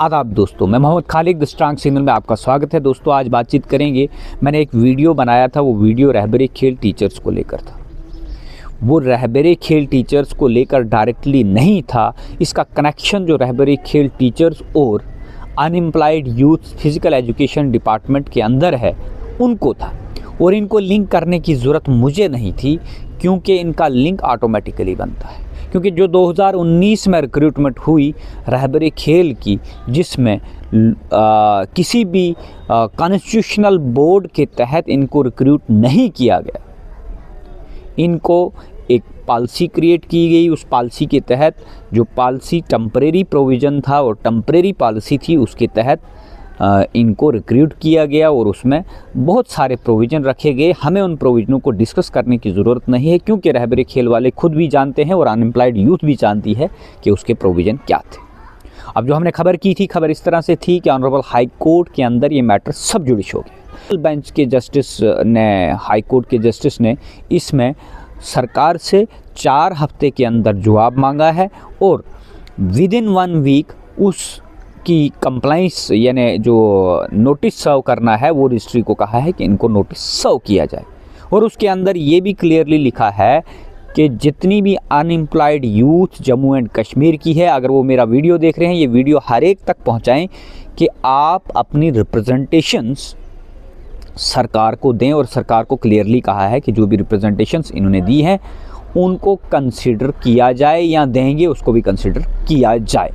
आदाब दोस्तों, मैं Mohammad Khalid the strong signal में आपका स्वागत है। दोस्तों आज बातचीत करेंगे। मैंने एक वीडियो बनाया था, वो वीडियो रहबरे खेल टीचर्स को लेकर था। वो रहबरे खेल टीचर्स को लेकर डायरेक्टली नहीं था, इसका कनेक्शन जो रहबरे खेल टीचर्स और unemployed youth physical education department के अंदर है उनको था, और इनको लिंक करने की ज़रूरत मुझे नहीं थी क्योंकि इनका लिंक ऑटोमेटिकली बनता है। क्योंकि जो 2019 में रिक्रूटमेंट हुई रहबरे खेल की, जिसमें किसी भी कॉन्स्टिट्यूशनल बोर्ड के तहत इनको रिक्रूट नहीं किया गया, इनको एक पॉलिसी क्रिएट की गई। उस पॉलिसी के तहत, जो पॉलिसी टेम्परेरी प्रोविज़न था और टेम्परेरी पॉलिसी थी, उसके तहत इनको रिक्रूट किया गया और उसमें बहुत सारे प्रोविज़न रखे गए। हमें उन प्रोविज़नों को डिस्कस करने की ज़रूरत नहीं है क्योंकि रहबरे खेल वाले खुद भी जानते हैं और अनएम्प्लॉयड यूथ भी जानती है कि उसके प्रोविज़न क्या थे। अब जो हमने खबर की थी, खबर इस तरह से थी कि ऑनरेबल हाई कोर्ट के अंदर ये मैटर सब जुडिश हो गया। बेंच के जस्टिस ने, हाई कोर्ट के जस्टिस ने इसमें सरकार से 4 हफ्ते के अंदर जवाब मांगा है और विदिन 1 वीक उस की कंप्लाइंस यानी जो नोटिस सर्व करना है वो रजिस्ट्री को कहा है कि इनको नोटिस सर्व किया जाए। और उसके अंदर ये भी क्लियरली लिखा है कि जितनी भी unemployed youth Jammu and Kashmir की है, अगर वो मेरा वीडियो देख रहे हैं, ये वीडियो हर एक तक पहुंचाएं कि आप अपनी रिप्रेजेंटेशंस सरकार को दें। और सरकार को क्लियरली कहा है कि जो भी रिप्रेजेंटेशंस इन्होंने दी हैं उनको कंसिडर किया जाए, या देंगे उसको भी कंसिडर किया जाए।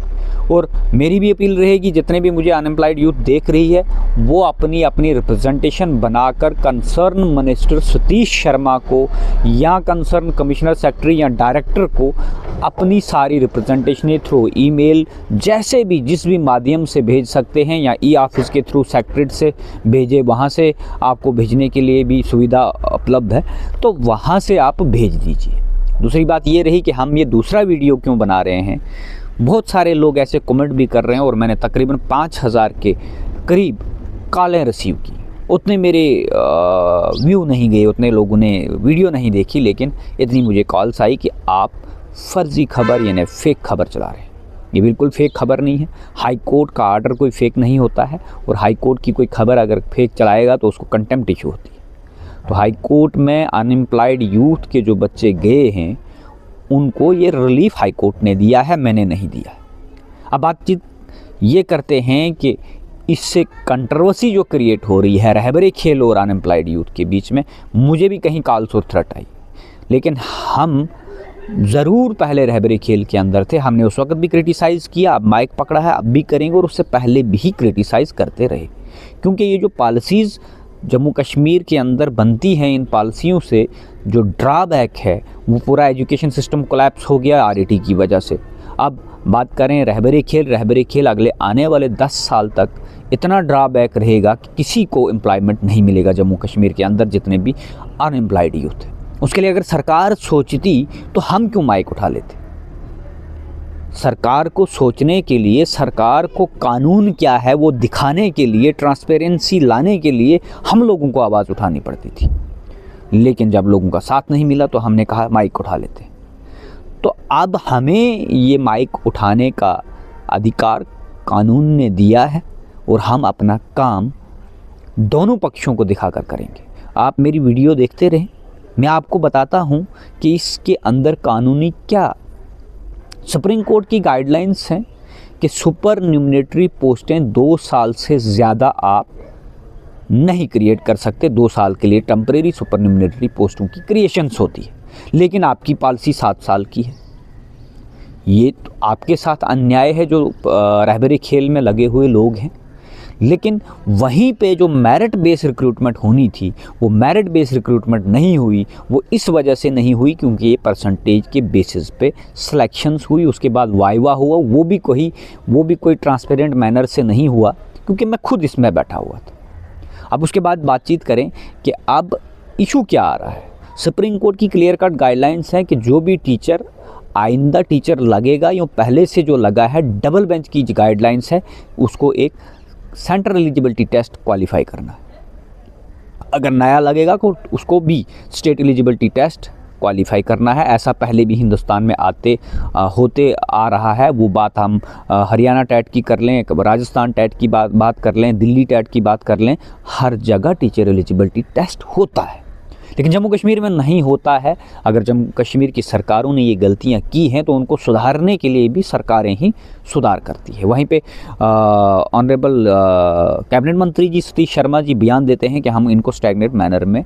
और मेरी भी अपील रहेगी, जितने भी मुझे अनएम्प्लॉयड यूथ देख रही है, वो अपनी अपनी रिप्रेजेंटेशन बनाकर कंसर्न मिनिस्टर सतीश शर्मा को या कंसर्न कमिश्नर सेक्रेटरी या डायरेक्टर को अपनी सारी रिप्रेजेंटेशनें थ्रू ईमेल, जैसे भी जिस भी माध्यम से भेज सकते हैं, या ई ऑफिस के थ्रू सेक्रेटरीट से भेजे, वहाँ से आपको भेजने के लिए भी सुविधा उपलब्ध है, तो वहाँ से आप भेज दीजिए। दूसरी बात ये रही कि हम ये दूसरा वीडियो क्यों बना रहे हैं। बहुत सारे लोग ऐसे कमेंट भी कर रहे हैं और मैंने तकरीबन 5000 के करीब कॉलें रिसीव की। उतने मेरे व्यू नहीं गए, उतने लोगों ने वीडियो नहीं देखी, लेकिन इतनी मुझे कॉल्स आई कि आप फर्जी खबर यानी फ़ेक खबर चला रहे हैं। ये बिल्कुल फ़ेक खबर नहीं है। हाई कोर्ट का आर्डर कोई फ़ेक नहीं होता है, और हाई कोर्ट की कोई खबर अगर फेक चलाएगा तो उसको कंटेम्प्ट इशू होती है। तो हाई कोर्ट में अनएम्प्लॉयड यूथ के जो बच्चे गए हैं उनको ये रिलीफ हाई कोर्ट ने दिया है, मैंने नहीं दिया। अब बातचीत ये करते हैं कि इससे कंट्रोवर्सी जो क्रिएट हो रही है रहबरे खेल और अनएम्प्लॉयड यूथ के बीच में, मुझे भी कहीं कॉल्स और थ्रेट आई, लेकिन हम ज़रूर पहले रहबरे खेल के अंदर थे। हमने उस वक्त भी क्रिटिसाइज़ किया, अब माइक पकड़ा है, अब भी करेंगे, और उससे पहले भी क्रिटिसाइज़ करते रहे। क्योंकि ये जो पॉलिसीज़ जम्मू कश्मीर के अंदर बनती हैं, इन पॉलिसियों से जो ड्रॉबैक है वो पूरा एजुकेशन सिस्टम कोलैप्स हो गया आरईटी की वजह से। अब बात करें रहबरे खेल अगले आने वाले 10 साल तक इतना ड्रॉबैक रहेगा कि किसी को एम्प्लॉयमेंट नहीं मिलेगा जम्मू कश्मीर के अंदर, जितने भी अनएम्प्लॉयड यूथ है। उसके लिए अगर सरकार सोचती तो हम क्यों माइक उठा लेते। सरकार को सोचने के लिए, सरकार को कानून क्या है वो दिखाने के लिए, ट्रांसपेरेंसी लाने के लिए हम लोगों को आवाज़ उठानी पड़ती थी। लेकिन जब लोगों का साथ नहीं मिला तो हमने कहा माइक उठा लेते। तो अब हमें ये माइक उठाने का अधिकार कानून ने दिया है और हम अपना काम दोनों पक्षों को दिखाकर करेंगे। आप मेरी वीडियो देखते रहें, मैं आपको बताता हूँ कि इसके अंदर कानूनी क्या सुप्रीम कोर्ट की गाइडलाइंस हैं कि सुपर न्यूमरेटरी पोस्टें 2 साल से ज़्यादा आप नहीं क्रिएट कर सकते। 2 साल के लिए टेम्परेरी सुपर न्यूमरेटरी पोस्टों की क्रिएशंस होती है, लेकिन आपकी पॉलिसी 7 साल की है। ये तो आपके साथ अन्याय है जो रहबरे खेल में लगे हुए लोग हैं। लेकिन वहीं पे जो मेरिट बेस रिक्रूटमेंट होनी थी वो मेरिट बेस रिक्रूटमेंट नहीं हुई। वो इस वजह से नहीं हुई क्योंकि ये परसेंटेज के बेसिस पे सिलेक्शंस हुई, उसके बाद वाइवा हुआ, वो भी कोई ट्रांसपेरेंट मैनर से नहीं हुआ, क्योंकि मैं खुद इसमें बैठा हुआ था। अब उसके बाद बातचीत करें कि अब इशू क्या आ रहा है। सुप्रीम कोर्ट की क्लियर कट गाइडलाइंस हैं कि जो भी टीचर आइंदा टीचर लगेगा या पहले से जो लगा है, डबल बेंच की गाइडलाइंस है, उसको एक सेंट्रल एलिजिबिलिटी टेस्ट क्वालिफाई करना है। अगर नया लगेगा तो उसको भी स्टेट एलिजिबिलिटी टेस्ट क्वालिफाई करना है। ऐसा पहले भी हिंदुस्तान में होते आ रहा है। वो बात हम हरियाणा टेट की कर लें, राजस्थान टेट की बात कर लें, दिल्ली टेट की बात कर लें, हर जगह टीचर एलिजिबिलिटी टेस्ट होता है। लेकिन जम्मू कश्मीर में नहीं होता है। अगर जम्मू कश्मीर की सरकारों ने ये गलतियां की हैं तो उनको सुधारने के लिए भी सरकारें ही सुधार करती है। वहीं पे ऑनरेबल कैबिनेट मंत्री जी सतीश शर्मा जी बयान देते हैं कि हम इनको स्टैग्नेट मैनर में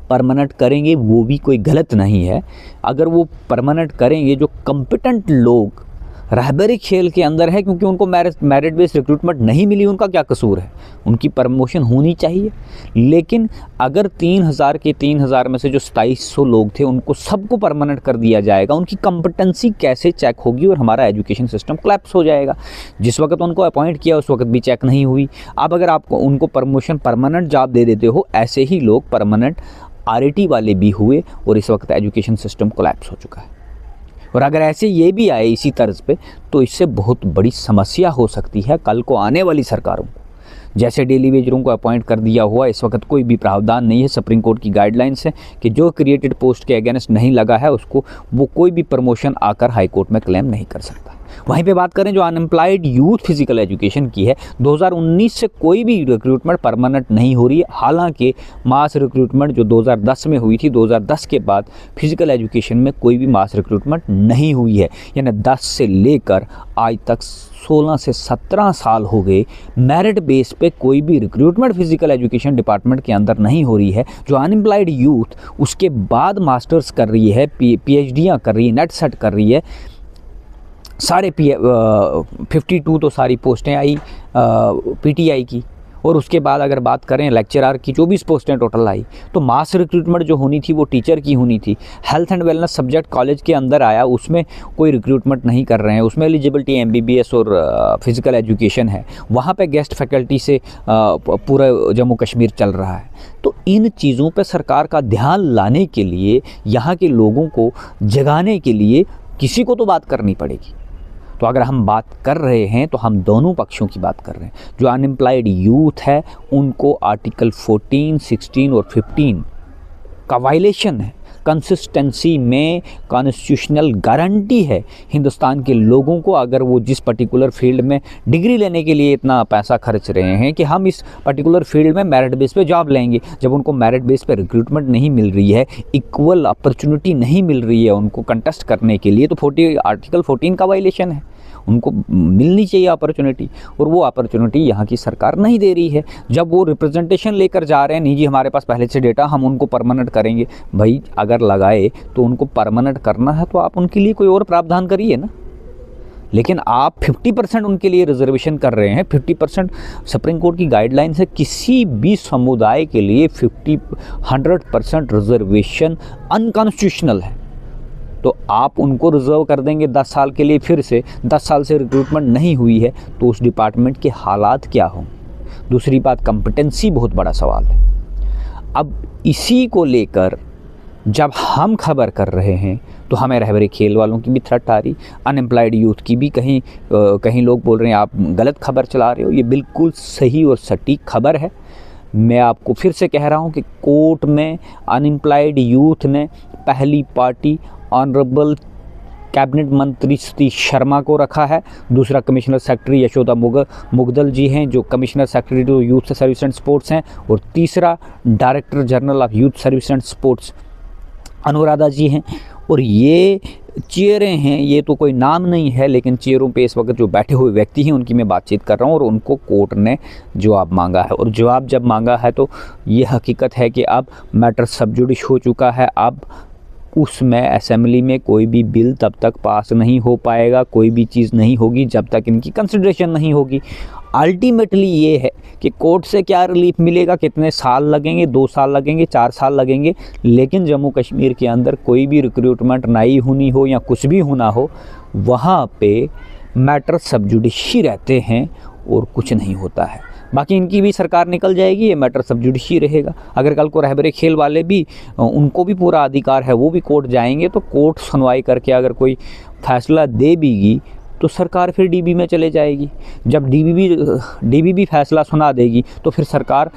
परमानेंट करेंगे। वो भी कोई गलत नहीं है। अगर वो परमानेंट करेंगे, जो कॉम्पिटेंट लोग रहबरी खेल के अंदर है, क्योंकि उनको मेरिट बेस्ड रिक्रूटमेंट नहीं मिली, उनका क्या कसूर है, उनकी प्रमोशन होनी चाहिए। लेकिन अगर 3000 के 3000 में से जो 2700 लोग थे उनको सबको परमानेंट कर दिया जाएगा, उनकी कॉम्पिटेंसी कैसे चेक होगी और हमारा एजुकेशन सिस्टम कोलैप्स हो जाएगा। जिस वक्त उनको अपॉइंट किया उस वक्त भी चेक नहीं हुई। अब अगर आपको उनको प्रमोशन परमानेंट जॉब दे देते हो, ऐसे ही लोग परमानेंट RAT वाले भी हुए और इस वक्त एजुकेशन सिस्टम कोलैप्स हो चुका है। और अगर ऐसे ये भी आए इसी तर्ज पे, तो इससे बहुत बड़ी समस्या हो सकती है कल को आने वाली सरकारों को। जैसे डेली वेजरों को अपॉइंट कर दिया हुआ, इस वक्त कोई भी प्रावधान नहीं है। सुप्रीम कोर्ट की गाइडलाइंस है कि जो क्रिएटेड पोस्ट के अगेंस्ट नहीं लगा है उसको वो कोई भी प्रमोशन आकर हाई कोर्ट में क्लेम नहीं कर सकता। वहीं पे बात करें जो अनएम्प्लॉयड यूथ फिजिकल एजुकेशन की है, 2019 से कोई भी रिक्रूटमेंट परमानेंट नहीं हो रही है। हालांकि मास रिक्रूटमेंट जो 2010 में हुई थी, 2010 के बाद फिजिकल एजुकेशन में कोई भी मास रिक्रूटमेंट नहीं हुई है। यानी 10 से लेकर आज तक 16 से 17 साल हो गए मेरिट बेस पे कोई भी रिक्रूटमेंट फिजिकल एजुकेशन डिपार्टमेंट के अंदर नहीं हो रही है। जो अनएम्प्लॉयड यूथ उसके बाद मास्टर्स कर रही है, PhDयाँ कर रही है, नेट सेट कर रही है, सारे 52 तो सारी पोस्टें आई PTI की, और उसके बाद अगर बात करें लेक्चरर की 24 पोस्टें टोटल आई। तो मास रिक्रूटमेंट जो होनी थी वो टीचर की होनी थी। Health and wellness subject college के अंदर आया, उसमें कोई रिक्रूटमेंट नहीं कर रहे हैं। उसमें एलिजिबिलिटी MBBS और फिजिकल एजुकेशन है। वहाँ पे गेस्ट फैकल्टी से पूरा जम्मू कश्मीर चल रहा है। तो इन चीज़ों पे सरकार का ध्यान लाने के लिए, यहाँ के लोगों को जगाने के लिए किसी को तो बात करनी पड़ेगी। तो अगर हम बात कर रहे हैं तो हम दोनों पक्षों की बात कर रहे हैं। जो अनएम्प्लॉयड यूथ है उनको आर्टिकल 14, 16 और 15 का वायलेशन है। कंसिस्टेंसी में कॉन्स्टिट्यूशनल गारंटी है हिंदुस्तान के लोगों को, अगर वो जिस पर्टिकुलर फील्ड में डिग्री लेने के लिए इतना पैसा खर्च रहे हैं कि हम इस पर्टिकुलर फील्ड में मेरिट बेस पे जॉब लेंगे, जब उनको मेरिट बेस पे रिक्रूटमेंट नहीं मिल रही है, इक्वल अपॉर्चुनिटी नहीं मिल रही है उनको कंटेस्ट करने के लिए, तो आर्टिकल 14 का वायलेशन है। उनको मिलनी चाहिए अपॉर्चुनिटी, और वो अपॉर्चुनिटी यहाँ की सरकार नहीं दे रही है। जब वो रिप्रेजेंटेशन लेकर जा रहे हैं, नहीं जी हमारे पास पहले से डेटा, हम उनको परमानेंट करेंगे। भाई अगर लगाए तो उनको परमानेंट करना है तो आप उनके लिए कोई और प्रावधान करिए ना। लेकिन आप 50% उनके लिए रिजर्वेशन कर रहे हैं। 50% सुप्रीम कोर्ट की गाइडलाइन है, किसी भी समुदाय के लिए 100% रिजर्वेशन अनकॉन्स्टिट्यूशनल है। तो आप उनको रिजर्व कर देंगे 10 साल के लिए, फिर से 10 साल से रिक्रूटमेंट नहीं हुई है, तो उस डिपार्टमेंट के हालात क्या होंगे। दूसरी बात, कॉम्पिटेंसी बहुत बड़ा सवाल है। अब इसी को लेकर जब हम खबर कर रहे हैं तो हमें रहबरी खेल वालों की भी थ्रेट आ रही, अनएम्प्लॉयड यूथ की भी कहीं लोग बोल रहे हैं आप गलत खबर चला रहे हो। ये बिल्कुल सही और सटीक खबर है। मैं आपको फिर से कह रहा हूँ कि कोर्ट में अनएम्प्लॉयड यूथ ने पहली पार्टी ऑनरेबल कैबिनेट मंत्री सतीश शर्मा को रखा है। दूसरा कमिश्नर सेक्रेटरी यशोदा मुगदल जी हैं जो commissioner secretary to youth service and sports हैं, और तीसरा director general of youth service and sports Anuradha ji हैं। और ये चेयरें हैं, ये तो कोई नाम नहीं है, लेकिन चेयरों पे इस वक्त जो बैठे हुए व्यक्ति हैं उनकी मैं बातचीत कर रहा हूँ, और उनको कोर्ट ने जवाब मांगा है। और जवाब जब मांगा है तो ये हकीकत है कि अब मैटर सब जुडिश हो चुका है। अब उसमें असेंबली में कोई भी बिल तब तक पास नहीं हो पाएगा, कोई भी चीज़ नहीं होगी जब तक इनकी कंसिडरेशन नहीं होगी। अल्टीमेटली ये है कि कोर्ट से क्या रिलीफ मिलेगा, कितने साल लगेंगे, 2 साल लगेंगे, 4 साल लगेंगे, लेकिन जम्मू कश्मीर के अंदर कोई भी रिक्रूटमेंट नहीं होनी हो या कुछ भी होना हो, वहाँ पे मैटर सब जुडिश ही रहते हैं और कुछ नहीं होता है। बाकी इनकी भी सरकार निकल जाएगी, ये मैटर सब जुडिशरी रहेगा। अगर कल को रहबरे खेल वाले भी, उनको भी पूरा अधिकार है, वो भी कोर्ट जाएंगे, तो कोर्ट सुनवाई करके अगर कोई फैसला दे भी तो सरकार फिर डीबी में चले जाएगी। जब डीबी फैसला सुना देगी तो फिर सरकार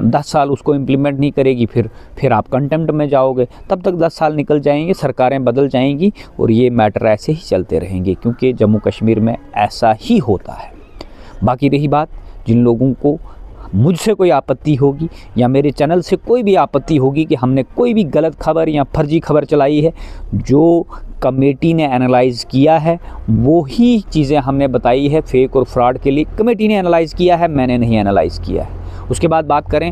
10 साल उसको इम्प्लीमेंट नहीं करेगी, फिर आप कंटेम्प्ट में जाओगे। तब तक 10 साल निकल जाएंगे, सरकारें बदल जाएंगी और ये मैटर ऐसे ही चलते रहेंगे, क्योंकि जम्मू कश्मीर में ऐसा ही होता है। बाकी रही बात, जिन लोगों को मुझसे कोई आपत्ति होगी या मेरे चैनल से कोई भी आपत्ति होगी कि हमने कोई भी गलत खबर या फर्जी खबर चलाई है, जो कमेटी ने एनालाइज़ किया है वो ही चीज़ें हमने बताई है। फेक और फ्रॉड के लिए कमेटी ने एनालाइज़ किया है, मैंने नहीं एनालाइज़ किया है। उसके बाद बात करें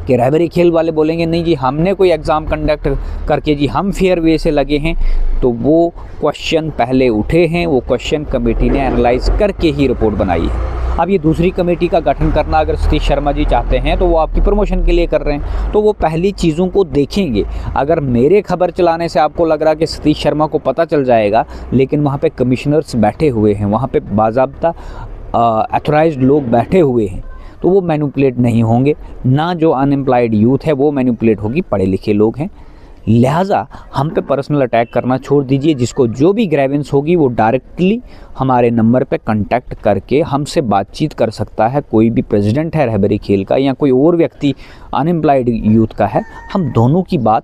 कि रहबरी खेल वाले बोलेंगे नहीं जी हमने कोई एग्ज़ाम कंडक्ट करके जी हम फेयर वे से लगे हैं, तो वो क्वेश्चन पहले उठे हैं, वो क्वेश्चन कमेटी ने एनालाइज़ करके ही रिपोर्ट बनाई है। अब ये दूसरी कमेटी का गठन करना अगर सतीश शर्मा जी चाहते हैं तो वो आपकी प्रमोशन के लिए कर रहे हैं, तो वो पहली चीज़ों को देखेंगे। अगर मेरे खबर चलाने से आपको लग रहा कि सतीश शर्मा को पता चल जाएगा, लेकिन वहाँ पे कमिश्नर्स बैठे हुए हैं, वहाँ पे बाज़ाब्ता ऑथराइज्ड लोग बैठे हुए हैं, तो वो मैनिपुलेट नहीं होंगे। ना जो अनएम्प्लॉयड यूथ है वो मैनिपुलेट होगी, पढ़े लिखे लोग हैं। लिहाजा हम पे पर्सनल अटैक करना छोड़ दीजिए। जिसको जो भी ग्रेवेंस होगी वो डायरेक्टली हमारे नंबर पे कांटेक्ट करके हमसे बातचीत कर सकता है। कोई भी प्रेसिडेंट है रहबरी खेल का या कोई और व्यक्ति अनएम्प्लॉयड यूथ का है, हम दोनों की बात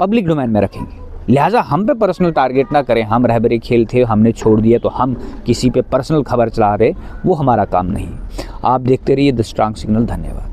पब्लिक डोमेन में रखेंगे। लिहाजा हम पे पर्सनल टारगेट ना करें। हम रहबरी खेल थे, हमने छोड़ दिया तो हम किसी पे पर्सनल खबर चला रहे, वो हमारा काम नहीं। आप देखते रहिए द स्ट्रांग सिग्नल। धन्यवाद।